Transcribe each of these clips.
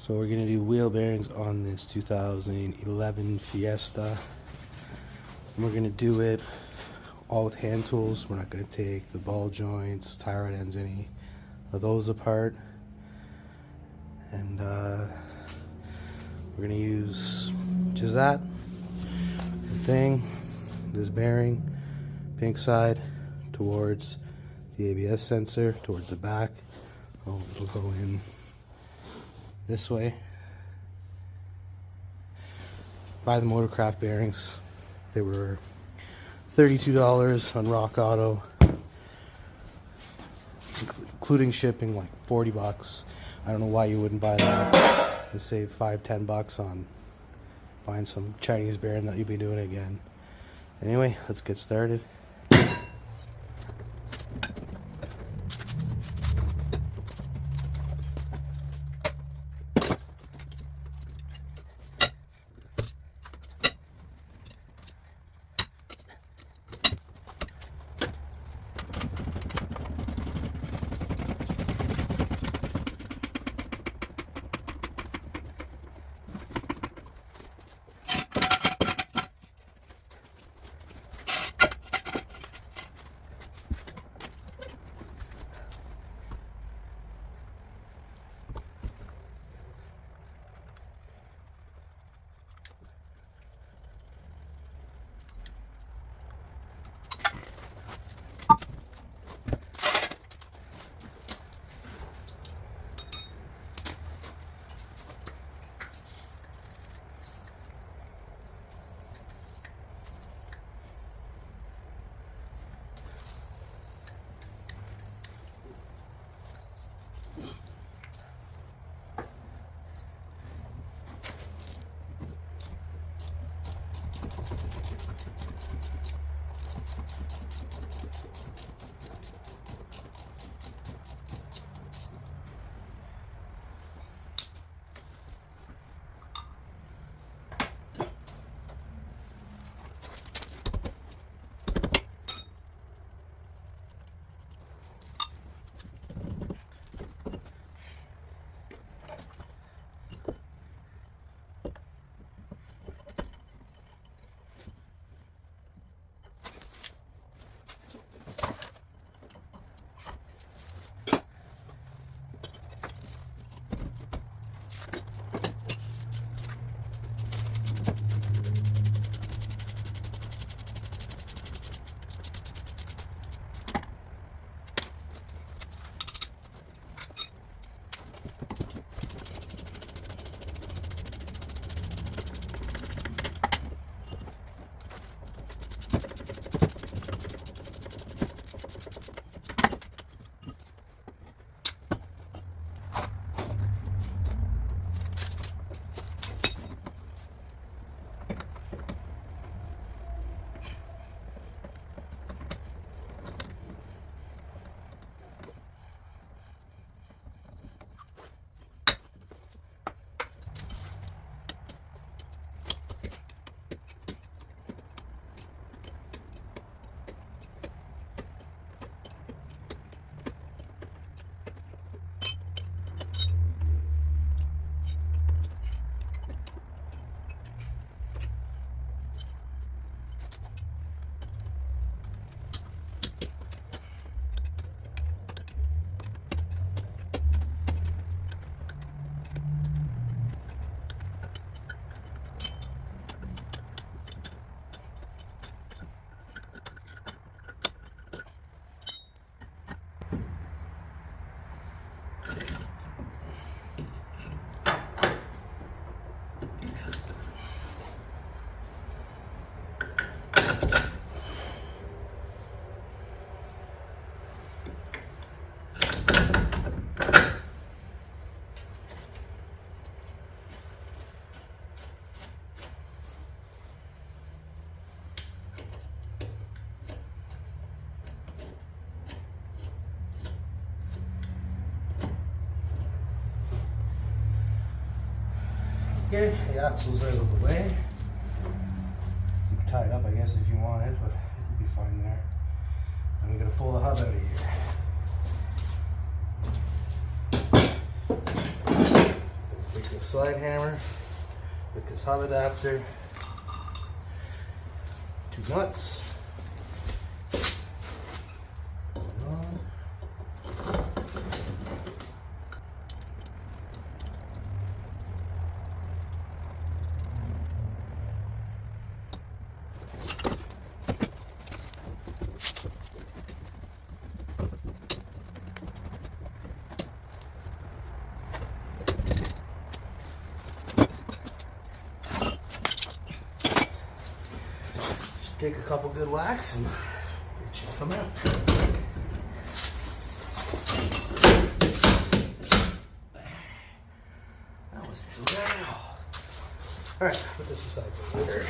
So we're going to do wheel bearings on this 2011 Fiesta. And we're going to do it all with hand tools. We're not going to take the ball joints, tie rod ends, any of those apart. And we're going to use just that thing, this bearing, pink side towards the ABS sensor, towards the back. Oh, it'll go in this way. Buy the Motorcraft bearings. They were $32 on Rock Auto, including shipping, like 40 bucks. I don't know why you wouldn't buy that. You save $5-10 on buying some Chinese bearing that you'll be doing again. Anyway, let's get started. Okay, the axle's out of the way. You can tie it up, I guess, if you want it, but it will be fine there. And we're going to pull the hub out of here. the slide hammer with this hub adapter, 2 nuts. Take a couple good whacks and it should come out. That wasn't too bad at all. Alright, put this aside for later.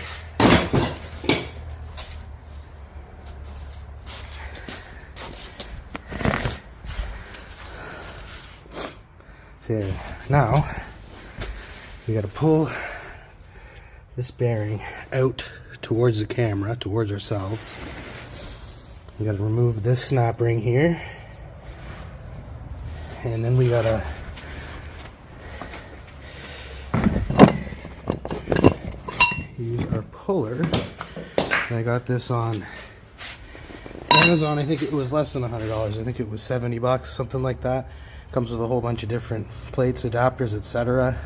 Okay, now we gotta pull this bearing out towards the camera, towards ourselves. We gotta remove this snap ring here, and then we gotta use our puller. And I got this on Amazon. I think it was less than $100. I think it was 70 bucks, something like that. Comes with a whole bunch of different plates, adapters, etc.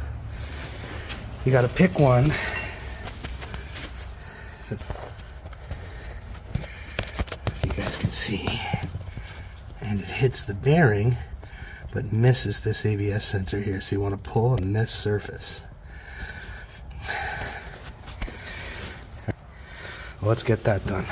You gotta pick one. You guys can see, and it hits the bearing but misses this ABS sensor here, so you want to pull on this surface. Well, let's get that done.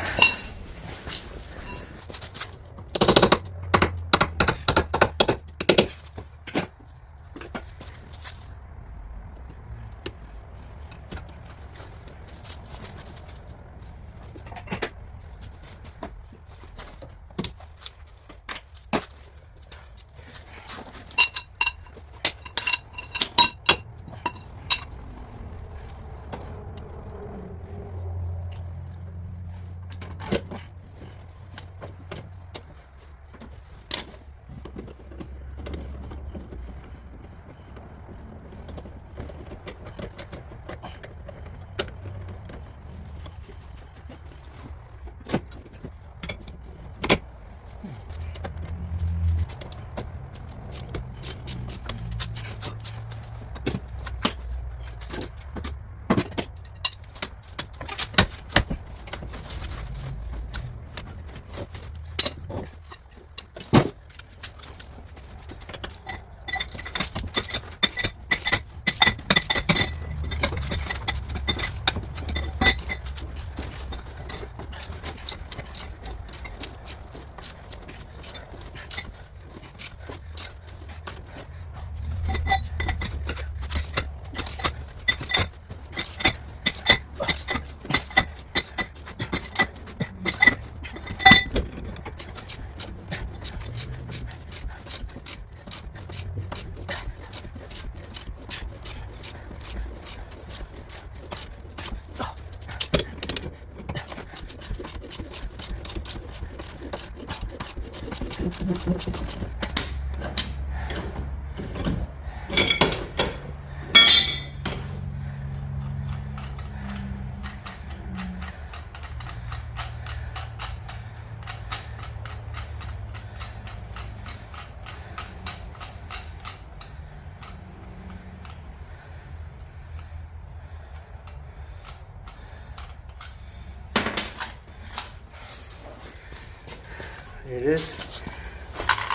There it is.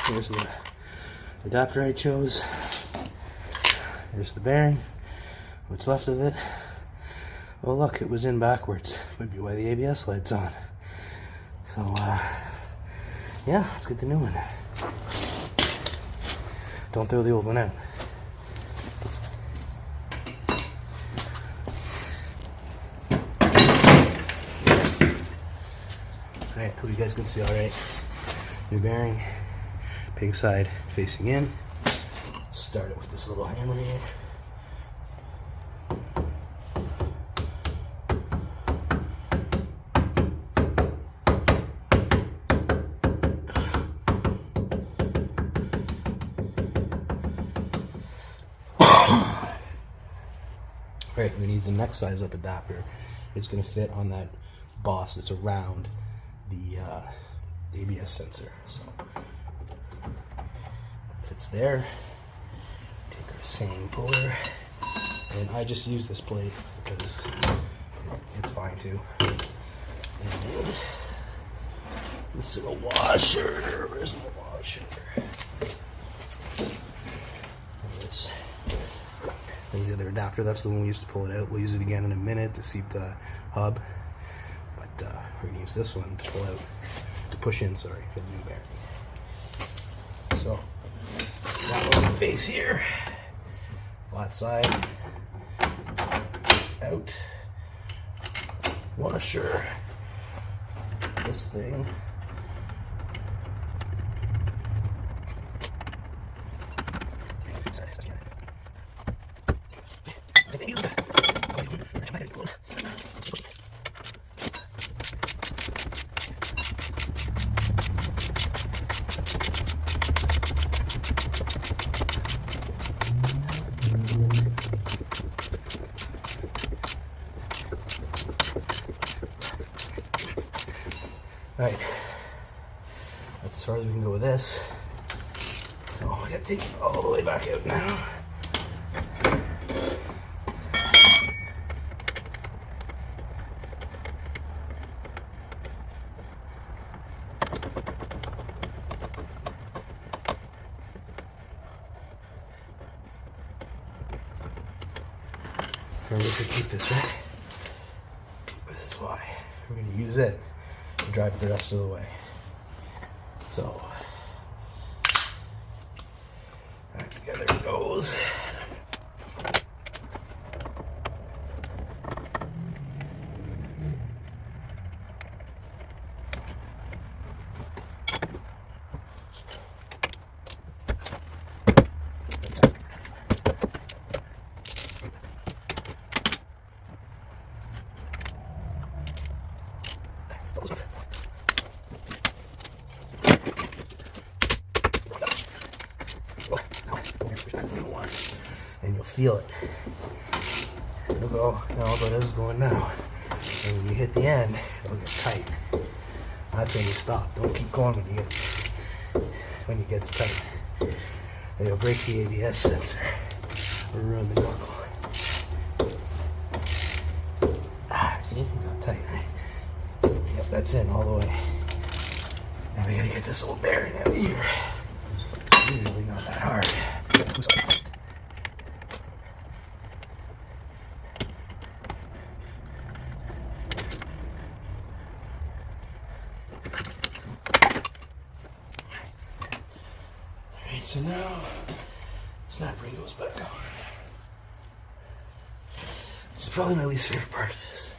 Here's the adapter I chose. There's the bearing. What's left of it. Oh look, it was in backwards. Might be why the ABS light's on. So yeah, let's get the new one. Don't throw the old one out. Alright, hope you guys can see alright. New bearing, pink side facing in. Start it with this little hammer here. Alright, we're gonna use the next size up adapter. It's gonna fit on that boss that's around the ABS sensor. So that fits there. Take our same puller, and I just use this plate because it's fine too. And this is a washer. Where's my washer? There's the other adapter. That's the one we used to pull it out. We'll use it again in a minute to seat the hub, but we're gonna use this one to pull out, to push in. Sorry, for the new bearing. So that one face here, flat side, out, washer. This thing. Alright, that's as far as we can go with this. So I gotta take it all the way back out now. Remember to keep this, right? This is why. We're gonna use it to drive the rest of the way. So, back together it goes. And you'll feel it. It'll go, now but it's going now. And when you hit the end, it'll get tight. That's when you stop. Don't keep going when you get tight. And you'll break the ABS sensor or ruin the knuckle. See? It got tight, right? Yep, that's in all the way. Now we gotta get this old bearing out of here. Usually not that hard. Alright, so now snap ring goes back on. This is probably my least favorite part of this.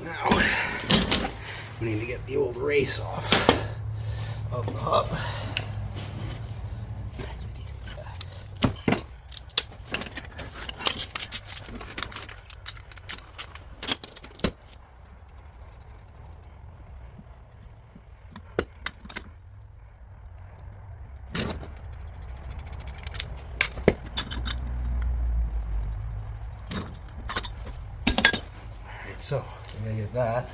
Now, we need to get the old race off of the hub. So, I'm going to get that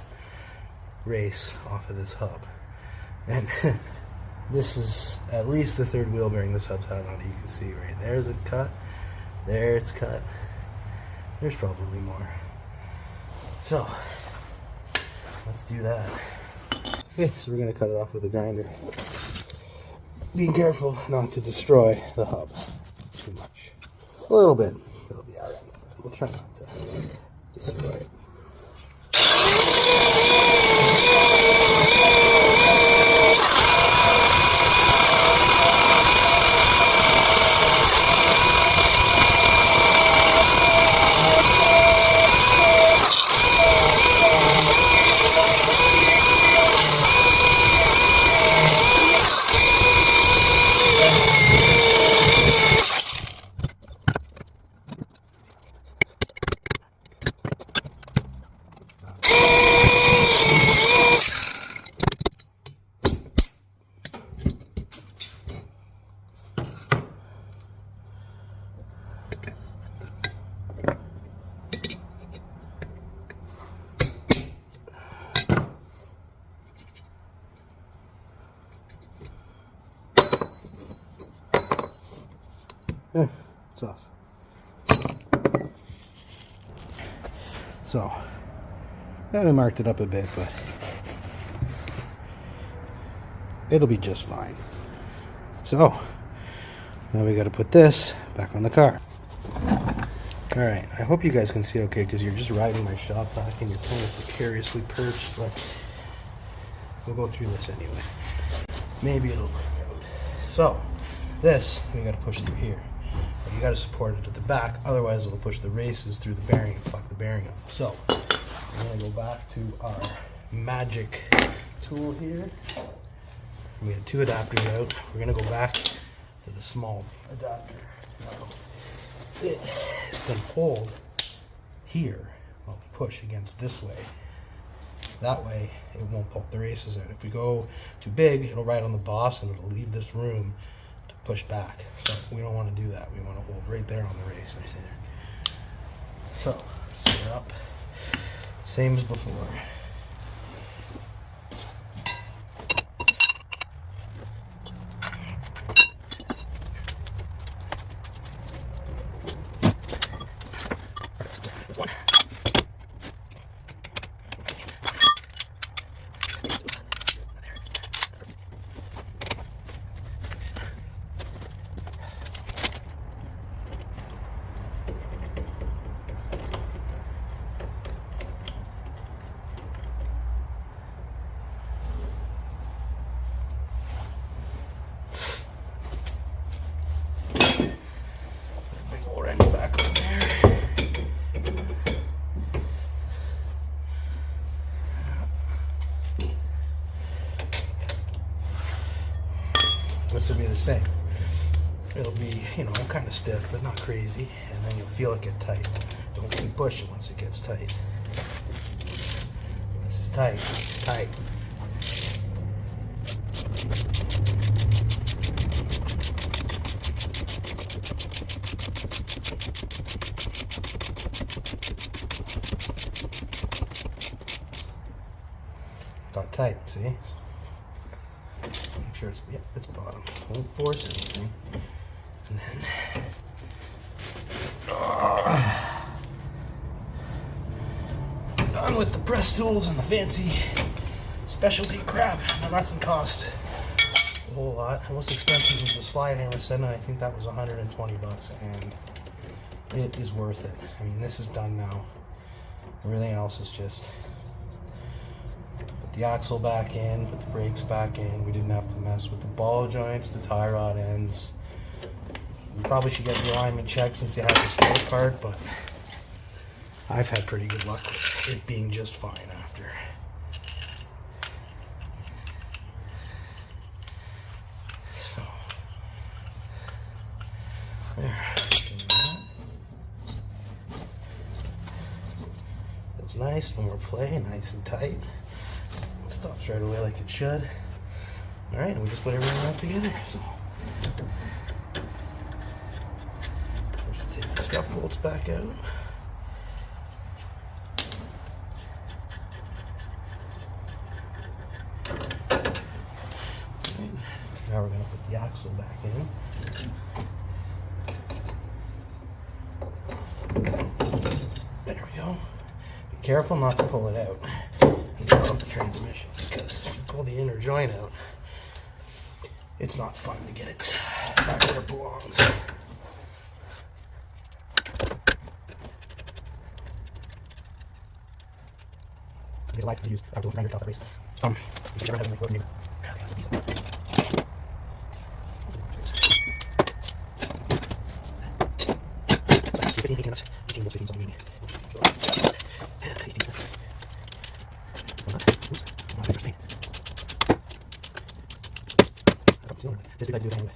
race off of this hub. And this is at least the third wheel bearing this hub's had on it. You can see right there's a cut. There it's cut. There's probably more. So, let's do that. Okay, so we're going to cut it off with a grinder. Being careful not to destroy the hub too much. A little bit. It'll be alright. We'll try not to destroy it. It's off. So, yeah, we marked it up a bit, but it'll be just fine. So, now we got to put this back on the car. Alright, I hope you guys can see okay, because you're just riding my shop back and you're kind of precariously perched, but we'll go through this anyway. Maybe it'll work out. So, this, we got to push through here. But you got to support it at the back, otherwise it'll push the races through the bearing and fuck the bearing up. So, we're going to go back to our magic tool here. We had 2 adapters out. We're going to go back to the small adapter. Now, it's going to hold here while we push against this way. That way it won't pulp the races out. If we go too big, it'll ride on the boss and it'll leave this room to push back. So we don't want to do that. We want to hold right there on the race. So we're up. Same as before. This will be the same. It'll be, you know, kind of stiff, but not crazy, and then you'll feel it get tight. Don't keep pushing once it gets tight. This is tight, tight. Got tight, see? Make sure it's, yep, it's bottom. Don't force anything. And then done with the press tools and the fancy specialty crap. Now, nothing cost a whole lot. The most expensive was the slide hammer set, and I think that was 120 bucks, and it is worth it. I mean, this is done now. Everything else is just the axle back in, put the brakes back in. We didn't have to mess with the ball joints, the tie rod ends. You probably should get the alignment checked since you have the spare part, but I've had pretty good luck with it being just fine after. So, there. It's nice, no more play, nice and tight. Stops right away like it should. Alright, and we just put everything back together. So we should take the strap bolts back out. Right. Now we're going to put the axle back in. There we go. Be careful not to pull it out. Of the transmission, because if you pull the inner joint out, it's not fun to get it back where it belongs. These lights I use after the grinder off the race. If you ever have any just like do it anyway.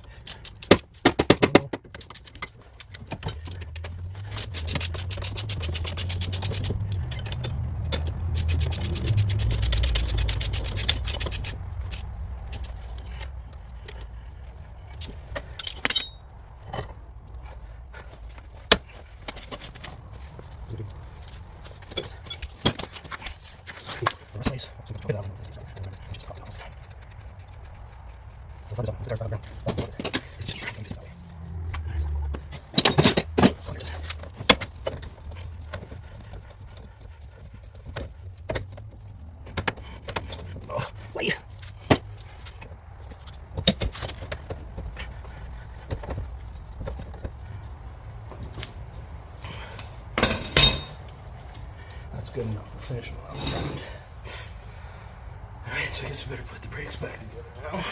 finish one on the ground. Alright, so I guess we better put the brakes back together now.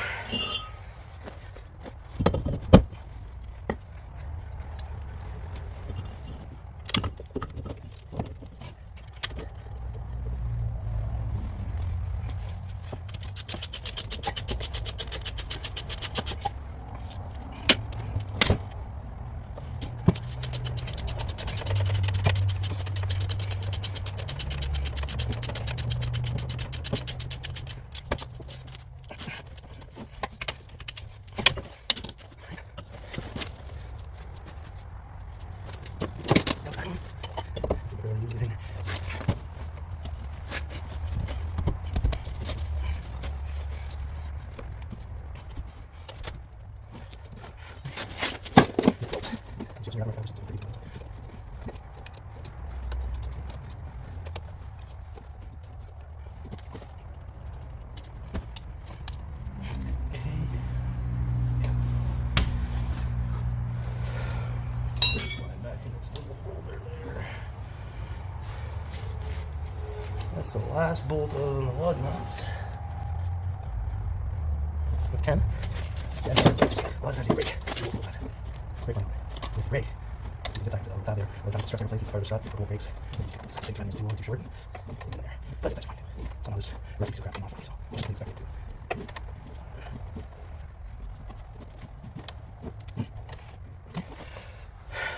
That's the last bolt other than the lug nuts. With 10. Yeah, a lot of times you brake. Brake on with the brake. You get that there. Or down the strap replacement, the strap, the brakes. It's like 6 times too long, too short. In there. But that's fine. Some of this recipes are cracking off on me, so we'll just expect it to.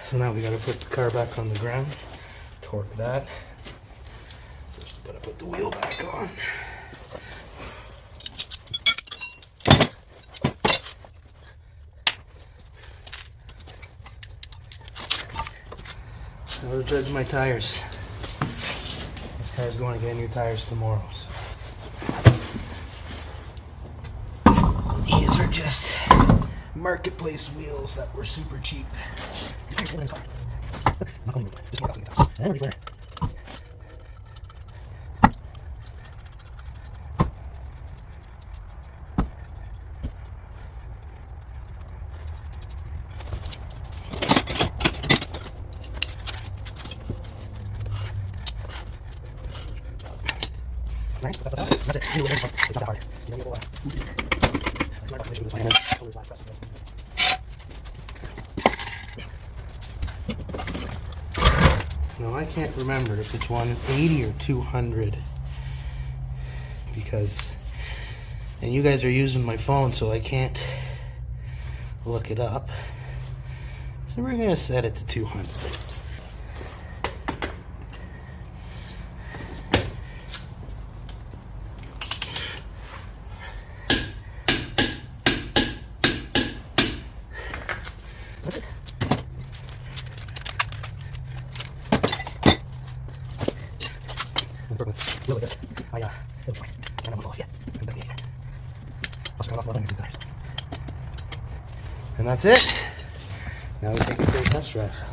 So now we gotta put the car back on the ground. Torque that. Just gotta put the wheel back on. Now to judge my tires. This car's going to get new tires tomorrow. So. These are just marketplace wheels that were super cheap. I'm not going to just work out some tires. And ready for nice, that's it. It's not hard. You don't get Now I can't remember if it's 180 or 200 because, and you guys are using my phone so I can't look it up. So we're gonna set it to 200. And that's it. Now we take it for a test drive.